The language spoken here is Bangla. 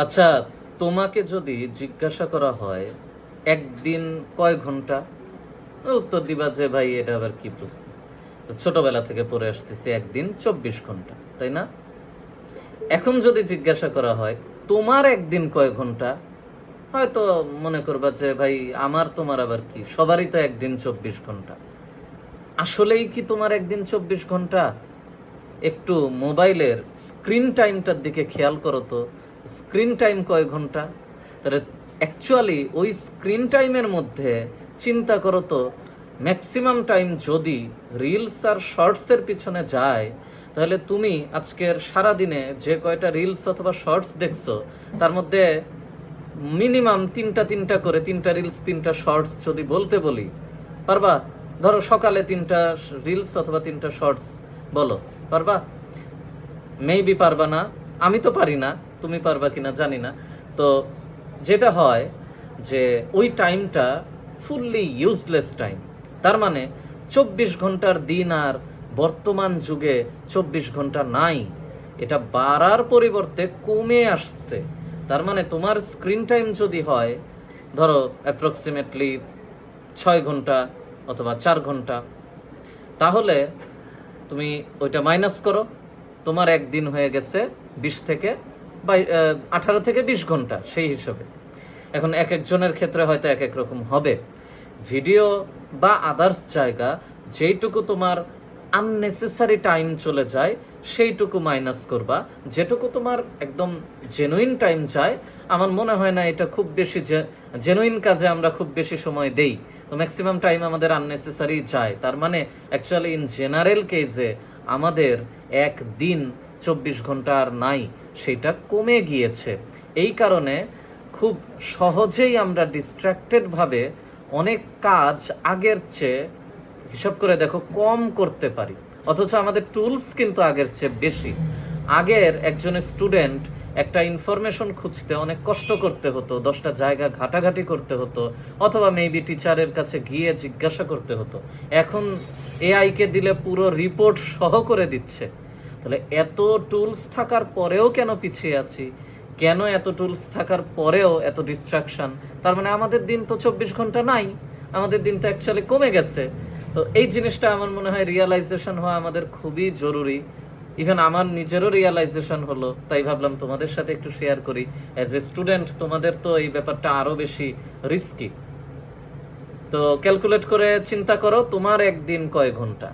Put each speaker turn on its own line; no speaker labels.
আচ্ছা, তোমাকে যদি জিজ্ঞাসা করা হয় একদিন কয় ঘন্টা, উত্তর দিবা যে ভাই এটা আবার কি প্রশ্ন। তো ছোটবেলা থেকে পড়ে আসতেছি একদিন 24 ঘন্টা, তাই না? এখন যদি জিজ্ঞাসা করা হয় তোমার একদিন কয় ঘন্টা, হয়তো মনে করবা যে ভাই আমার তোমার আবার কি, সবারই তো একদিন 24 ঘন্টা। আসলেই কি তোমার একদিন 24 ঘন্টা? একটু মোবাইলের স্ক্রিন টাইমটার দিকে খেয়াল করো তো, স্ক্রিন টাইম কয় ঘন্টা। তাহলে অ্যাকচুয়ালি ওই স্ক্রিন টাইমের মধ্যে চিন্তা করো তো, ম্যাক্সিমাম টাইম যদি রিলস আর শর্টসের পিছনে যায়, তাহলে তুমি আজকের সারা দিনে যে কয়টা রিলস অথবা শর্টস দেখছো, তার মধ্যে মিনিমাম তিনটা তিনটা করে, তিনটা রিলস তিনটা শর্টস যদি বলতে বলি, পারবা? ধরো সকালে তিনটা রিলস অথবা তিনটা শর্টস বলো, পারবা? মেবি পারবা না, আমি তো পারি না, তুমি পারবা কিনা জানি না। তো যেটা হয় যে ওই টাইমটা ফুললি ইউজলেস টাইম। তার মানে 24 ঘন্টার দিন আর বর্তমান যুগে 24 ঘন্টা নাই, এটা বাড়ার পরিবর্তে কমে আসছে। তার মানে তোমার স্ক্রিন টাইম যদি হয় ধরো অ্যাপ্রক্সিমেটলি 6 ঘন্টা অথবা 4 ঘন্টা, তাহলে তুমি ওইটা মাইনাস করো, তোমার একদিন হয়ে গেছে 20 থেকে 18 থেকে 20 ঘন্টা সেই হিসাবে। এখন এক একজনের ক্ষেত্রে হয়তো এক এক রকম হবে। ভিডিও বা আদার্স জায়গা যেইটুকু তোমার আননেসেসারি টাইম চলে যায় সেইটুকু মাইনাস করবা, যেটুকু তোমার একদম জেনুইন টাইম যায়। আমার মনে হয় না এটা খুব বেশি জেনুইন কাজে আমরা খুব বেশি সময় দেই, তো ম্যাক্সিমাম টাইম আমাদের আননেসেসারি যায়। তার মানে অ্যাকচুয়ালি ইন জেনারেল কেসে আমাদের একদিন 24 ঘন্টা আর নাই, সেটা কমে গিয়েছে। এই কারণে খুব সহজেই আমরা ডিস্ট্র্যাক্টেড ভাবে অনেক কাজ আগের চেয়ে হিসাব করে দেখো কম করতে পারি, অথচ আমাদের টুলস কিন্তু আগের চেয়ে বেশি। আগের একজন স্টুডেন্ট একটা ইনফরমেশন খুঁজতে অনেক কষ্ট করতে হতো, 10টা জায়গা ঘাটাঘাটি করতে হতো, অথবা মেবি টিচারের কাছে গিয়ে জিজ্ঞাসা করতে হতো। এখন এআই কে দিলে পুরো রিপোর্ট সহ করে দিচ্ছে। তাহলে এত টুলস থাকার পরেও কেন পিছিয়ে আছি, কেন এত টুলস থাকার পরেও এত ডিস্ট্রাকশন? তার মানে আমাদের দিন তো 24 ঘন্টা নাই, আমাদের দিন তো অ্যাকচুয়ালি কমে গেছে। তো এই জিনিসটা আমার মনে হয় রিয়ালাইজেশন হওয়া আমাদের খুবই জরুরি। ইভেন আমার নিজেরও রিয়ালাইজেশন হলো, তাই ভাবলাম তোমাদের সাথে একটু শেয়ার করি। অ্যাজ এ স্টুডেন্ট তোমাদের তো এই ব্যাপারটা আরো বেশি রিস্কি। তো ক্যালকুলেট করে চিন্তা করো তোমার একদিন কয় ঘন্টা।